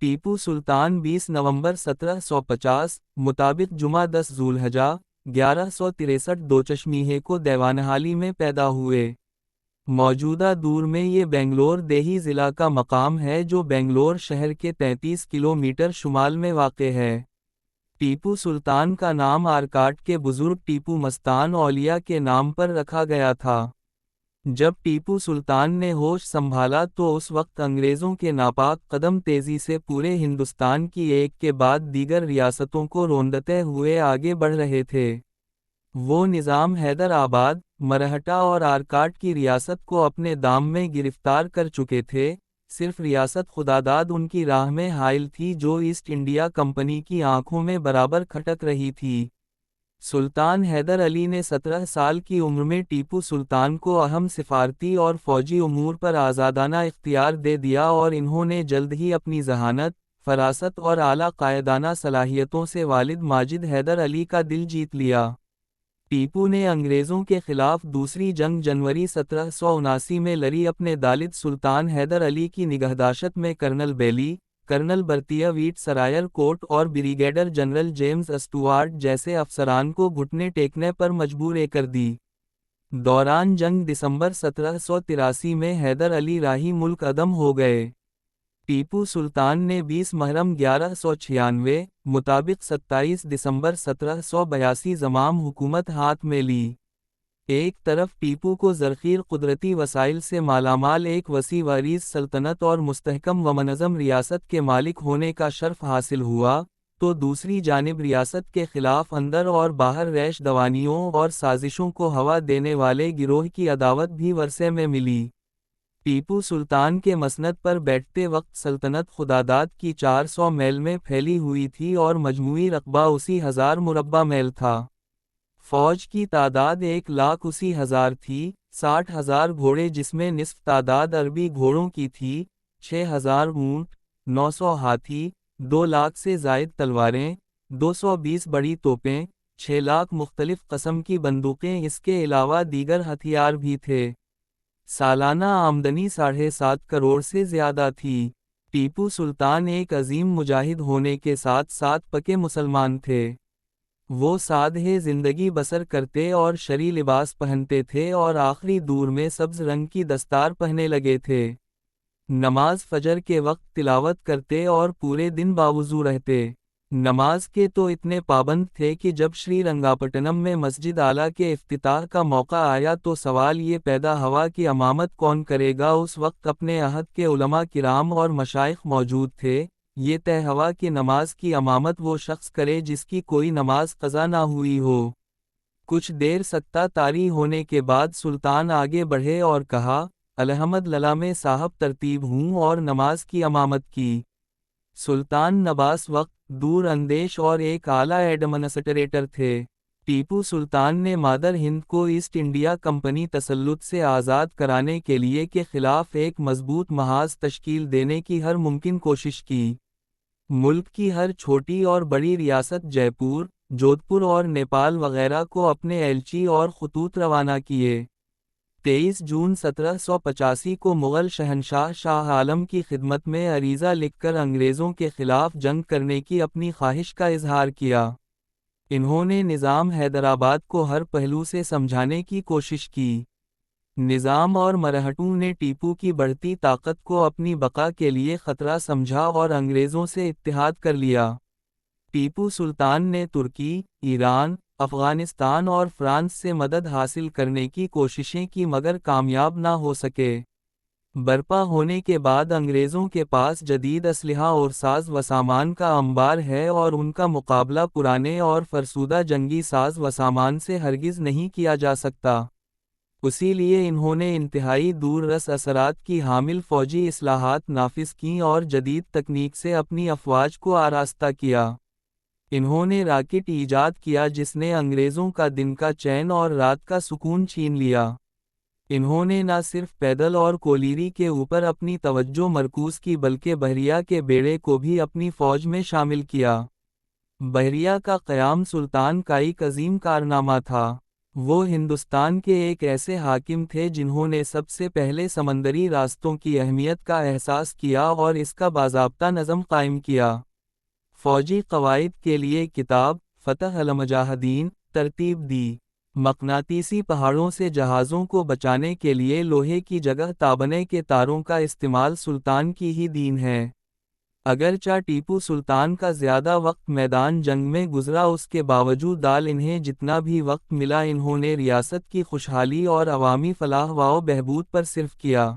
टीपू सुल्तान 20 नवंबर 1750 मुताबिक जुमा 10 ज़ुल्हिज्जा 1163 दोचश्मीहे को देवानहाली में पैदा हुए। मौजूदा दौर में ये बेंगलोर देही ज़िला का मकाम है जो बेंगलोर शहर के 33 किलोमीटर शुमाल में वाक़े है। टीपू सुल्तान का नाम आरकाट के बुज़ुर्ग टीपू मस्तान औलिया के नाम पर रखा गया था। जब टीपू सुल्तान ने होश संभाला तो उस वक्त अंग्रेज़ों के नापाक कदम तेज़ी से पूरे हिंदुस्तान की एक के बाद दीगर रियासतों को रोंदते हुए आगे बढ़ रहे थे। वो निज़ाम हैदराबाद, मरहटा और आरकाट की रियासत को अपने दाम में गिरफ्तार कर चुके थे। सिर्फ रियासत खुदादाद उनकी राह में हाइल थी जो ईस्ट इंडिया कंपनी की आंखों में बराबर खटक रही थी। सुल्तान हैदर अली ने 17 साल की उम्र में टीपू सुल्तान को अहम सिफारती और फौजी उमूर पर आज़ादाना इख्तियार दे दिया और इन्होंने जल्द ही अपनी जहानत, फरासत और आला कायदाना सलाहियतों से वालिद माजिद हैदर अली का दिल जीत लिया। टीपू ने अंग्रेज़ों के खिलाफ दूसरी जंग जनवरी 1779 में लड़ी। अपने दालिद सुल्तान हैदर अली की निगहदाश्त में कर्नल बेली, कर्नल बर्तिया वीट सरायर कोट और ब्रिगेडियर जनरल जेम्स स्टुआर्ट जैसे अफसरान को घुटने टेकने पर मजबूर कर दी। दौरान जंग दिसंबर 1783 में हैदर अली राही मुल्क अदम हो गए। टीपू सुल्तान ने 20 मुहर्रम 1196 मुताबिक 27 दिसंबर 1782 ज़माम हुकूमत हाथ में ली। एक तरफ टीपू को ज़रख़ीर कुदरती वसाइल से मालामाल एक वसी वारीज़ सल्तनत और मुस्तहकम व मनज़म रियासत के मालिक होने का शर्फ हासिल हुआ, तो दूसरी जानिब रियासत के खिलाफ अंदर और बाहर रैश दवानियों और साजिशों को हवा देने वाले गिरोह की अदावत भी वरसे में मिली। टीपू सुल्तान के मसनद पर बैठते वक्त सल्तनत खुदादाद की 400 मील में फैली हुई थी और मजमूई रकबा 80,000 मुरब्बा मील था। फौज की तादाद 1,80,000 थी, 60,000 घोड़े जिसमें निस्फ तादाद अरबी घोड़ों की थी, 6,000 ऊँट, 900 हाथी, 2 लाख से ज़ायद तलवारें, 220 बड़ी तोपें, 6 लाख मुख्तलिफ कस्म की बंदूकें, इसके अलावा दीगर हथियार भी थे। सालाना आमदनी 7.5 करोड़ से ज़्यादा थी। टीपू सुल्तान एक अजीम मुजाहिद होने के साथ साथ पक्के मुसलमान थे। वो सादे ज़िंदगी बसर करते और शरी लिबास पहनते थे और आखिरी दौर में सब्ज़ रंग की दस्तार पहनने लगे थे। नमाज फजर के वक्त तिलावत करते और पूरे दिन बावुज़ू रहते। नमाज के तो इतने पाबंद थे कि जब श्रीरंगापट्टनम में मस्जिद आला के इफ्तिताह का मौका आया तो सवाल ये पैदा हुआ कि इमामत कौन करेगा। उस वक्त अपने अहद के उलमा किराम और मशाइख मौजूद थे। ये तय हुआ कि नमाज की इमामत वो शख्स करे जिसकी कोई नमाज क़ज़ा ना हुई हो। कुछ देर सत्ता तारी होने के बाद सुल्तान आगे बढ़े और कहा, अल्हम्दुलिल्लाह में साहब तरतीब हूँ और नमाज की इमामत की। सुल्तान नबास वक्त, दूर अंदेश और एक आला एडमिनिस्ट्रेटर थे। टीपू सुल्तान ने मादर हिंद को ईस्ट इंडिया कंपनी तसल्लुत से आज़ाद कराने के लिए के खिलाफ एक मजबूत महाज तश्कील देने की हर मुमकिन कोशिश की। मुल्क की हर छोटी और बड़ी रियासत जयपुर, जोधपुर और नेपाल वगैरह को अपने एलची और खतूत रवाना किए। 23 जून 1785 को मुग़ल शहंशाह शाह आलम की खिदमत में अरीज़ा लिखकर अंग्रेज़ों के खिलाफ जंग करने की अपनी ख्वाहिश का इजहार किया। इन्होंने निज़ाम हैदराबाद को हर पहलू से समझाने की कोशिश की। निज़ाम और मरहटों ने टीपू की बढ़ती ताकत को अपनी बका के लिए ख़तरा समझा और अंग्रेज़ों से इत्तेहाद कर लिया। टीपू सुल्तान ने तुर्की, ईरान, अफ़ग़ानिस्तान और फ्रांस से मदद हासिल करने की कोशिशें की मगर कामयाब ना हो सके। बर्पा होने के बाद अंग्रेज़ों के पास जदीद असलहा और साज व सामान का अंबार है और उनका मुकाबला पुराने और फरसूदा जंगी साज व सामान से हरगिज़ नहीं किया जा सकता। इसीलिए इन्होंने इंतहाई दूर रस असरात की हामिल फ़ौजी इस्लाहात नाफिज कीं और जदीद तकनीक से अपनी अफ़वाज को आरास्ता किया। इन्होंने राकेट ईजाद किया जिसने अंग्रेज़ों का दिन का चैन और रात का सुकून छीन लिया। इन्होंने न सिर्फ पैदल और कोलीरी के ऊपर अपनी तवज्जो मरकूज़ की बल्कि बहरिया के बेड़े को भी अपनी फ़ौज में शामिल किया। बहरिया का क़याम सुल्तान का एक अजीम कारनामा था। وہ ہندوستان کے ایک ایسے حاکم تھے جنہوں نے سب سے پہلے سمندری راستوں کی اہمیت کا احساس کیا اور اس کا باضابطہ نظم قائم کیا۔ فوجی قواعد کے لیے کتاب فتح المجاہدین ترتیب دی۔ مقناطیسی پہاڑوں سے جہازوں کو بچانے کے لیے لوہے کی جگہ تابانے کے تاروں کا استعمال سلطان کی ہی دین ہے۔ اگرچہ ٹیپو سلطان کا زیادہ وقت میدان جنگ میں گزرا، اس کے باوجود انہیں جتنا بھی وقت ملا انہوں نے ریاست کی خوشحالی اور عوامی فلاح و بہبود پر صرف کیا۔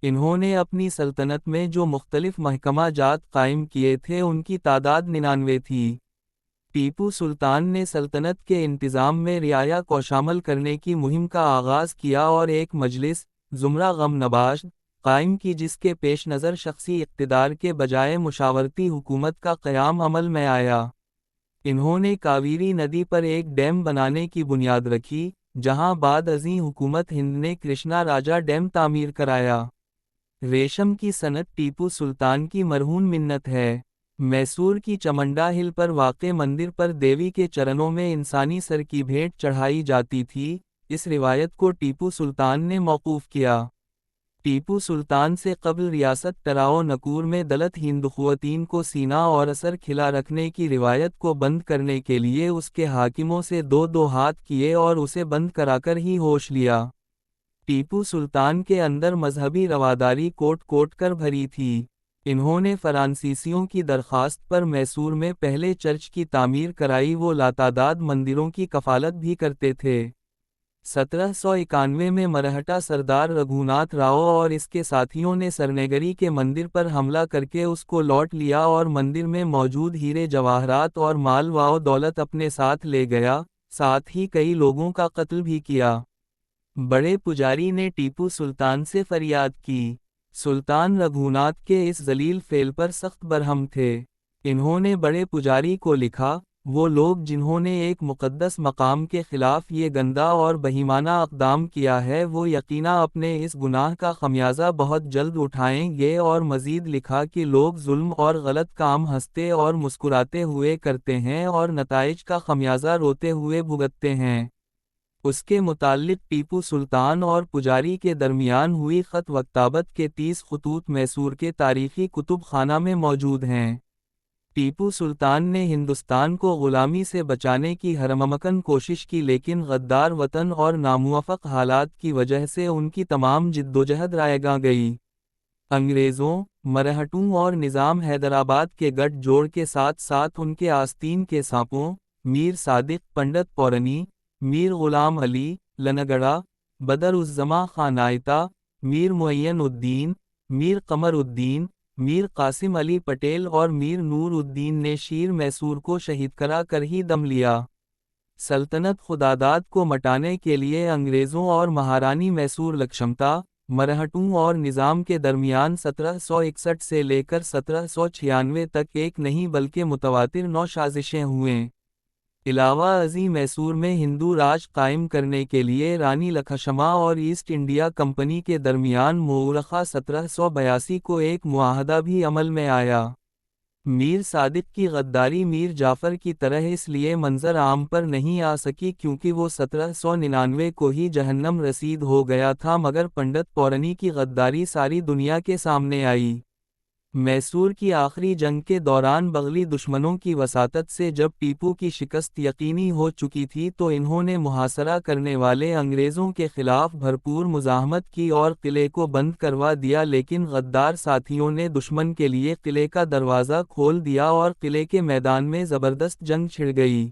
انہوں نے اپنی سلطنت میں جو مختلف محکمہ جات قائم کیے تھے ان کی تعداد 99 تھی۔ ٹیپو سلطان نے سلطنت کے انتظام میں رعایا کو شامل کرنے کی مہم کا آغاز کیا اور ایک مجلس زمرہ غم نباشت قائم کی جس کے پیش نظر شخصی اقتدار کے بجائے مشاورتی حکومت کا قیام عمل میں آیا۔ انہوں نے کاویری ندی پر ایک ڈیم بنانے کی بنیاد رکھی، جہاں بعد ازیں حکومت ہند نے کرشنا راجا ڈیم تعمیر کرایا۔ ریشم کی صنعت ٹیپو سلطان کی مرہون منت ہے۔ میسور کی چمنڈا ہل پر واقع مندر پر دیوی کے چرنوں میں انسانی سر کی بھیٹ چڑھائی جاتی تھی۔ اس روایت کو ٹیپو سلطان نے موقوف کیا۔ ٹیپو سلطان سے قبل ریاست ٹراؤ نکور میں دلت ہندو خواتین کو سینہ اور اثر کھلا رکھنے کی روایت کو بند کرنے کے لیے اس کے حاکموں سے دو ہاتھ کیے اور اسے بند کرا کر ہی ہوش لیا۔ ٹیپو سلطان کے اندر مذہبی رواداری کوٹ کر بھری تھی۔ انہوں نے فرانسیسیوں کی درخواست پر میسور میں پہلے چرچ کی تعمیر کرائی، وہ لاتعداد مندروں کی کفالت بھی کرتے تھے۔ 1791 میں مرہٹا سردار رگھوناتھ راؤ اور اس کے ساتھیوں نے سرنیگری کے مندر پر حملہ کر کے اس کو لوٹ لیا اور مندر میں موجود ہیرے جواہرات اور مال و دولت اپنے ساتھ لے گیا، ساتھ ہی کئی لوگوں کا قتل بھی کیا۔ بڑے پجاری نے ٹیپو سلطان سے فریاد کی۔ سلطان رگھوناتھ کے اس ذلیل فعل پر سخت برہم تھے۔ انہوں نے بڑے پجاری کو لکھا، وہ لوگ جنہوں نے ایک مقدس مقام کے خلاف یہ گندا اور بہیمانہ اقدام کیا ہے وہ یقیناً اپنے اس گناہ کا خمیازہ بہت جلد اٹھائیں گے، اور مزید لکھا کہ لوگ ظلم اور غلط کام ہنستے اور مسکراتے ہوئے کرتے ہیں اور نتائج کا خمیازہ روتے ہوئے بھگتتے ہیں۔ اس کے متعلق ٹیپو سلطان اور پجاری کے درمیان ہوئی خط وکتابت کے 30 خطوط میسور کے تاریخی کتب خانہ میں موجود ہیں۔ ٹیپو سلطان نے ہندوستان کو غلامی سے بچانے کی ہرممکن کوشش کی، لیکن غدار وطن اور ناموافق حالات کی وجہ سے ان کی تمام جدوجہد رائے گاں گئی۔ انگریزوں، مرہٹوں اور نظام حیدرآباد کے گٹھ جوڑ کے ساتھ ساتھ ان کے آستین کے سانپوں میر صادق، پنڈت پورنی، میر غلام علی لنگڑا، بدر الزماں خان آئتا، میر معین الدین، میر قمر الدین، میر قاسم علی پٹیل اور میر نور الدین نے شیر میسور کو شہید کرا کر ہی دم لیا۔ سلطنت خداداد کو مٹانے کے لیے انگریزوں اور مہارانی میسور لکشمتا، مرہٹوں اور نظام کے درمیان 1761 سے لے کر 1796 تک ایک نہیں بلکہ متواتر 9 سازشیں ہوئیں۔ علاوہ ازیں میسور میں ہندو راج قائم کرنے کے لیے رانی لکھشمہ اور ایسٹ انڈیا کمپنی کے درمیان مورخہ 1782 کو ایک معاہدہ بھی عمل میں آیا۔ میر صادق کی غداری میر جعفر کی طرح اس لیے منظر عام پر نہیں آ سکی کیونکہ وہ 1799 کو ہی جہنم رسید ہو گیا تھا، مگر پنڈت پورنی کی غداری ساری دنیا کے سامنے آئی۔ میسور کی آخری جنگ کے دوران بغلی دشمنوں کی وساطت سے جب ٹیپو کی شکست یقینی ہو چکی تھی تو انہوں نے محاصرہ کرنے والے انگریزوں کے خلاف بھرپور مزاحمت کی اور قلعے کو بند کروا دیا، لیکن غدار ساتھیوں نے دشمن کے لیے قلعے کا دروازہ کھول دیا اور قلعے کے میدان میں زبردست جنگ چھڑ گئی۔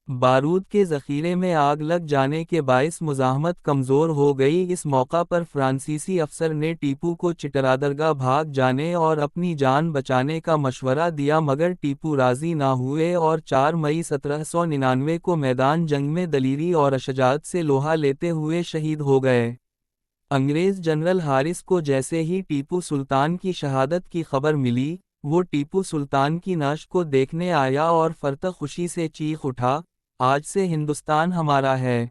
بارود کے ذخیرے میں آگ لگ جانے کے باعث مزاحمت کمزور ہو گئی۔ اس موقع پر فرانسیسی افسر نے ٹیپو کو چترادرگاہ بھاگ جانے اور اپنی جان بچانے کا مشورہ دیا، مگر ٹیپو راضی نہ ہوئے اور 4 مئی 1799 کو میدان جنگ میں دلیری اور شجاعت سے لوہا لیتے ہوئے شہید ہو گئے۔ انگریز جنرل ہارس کو جیسے ہی ٹیپو سلطان کی شہادت کی خبر ملی، وہ ٹیپو سلطان کی نعش کو دیکھنے آیا اور فرتح خوشی سے چیخ اٹھا، آج سے ہندوستان ہمارا ہے۔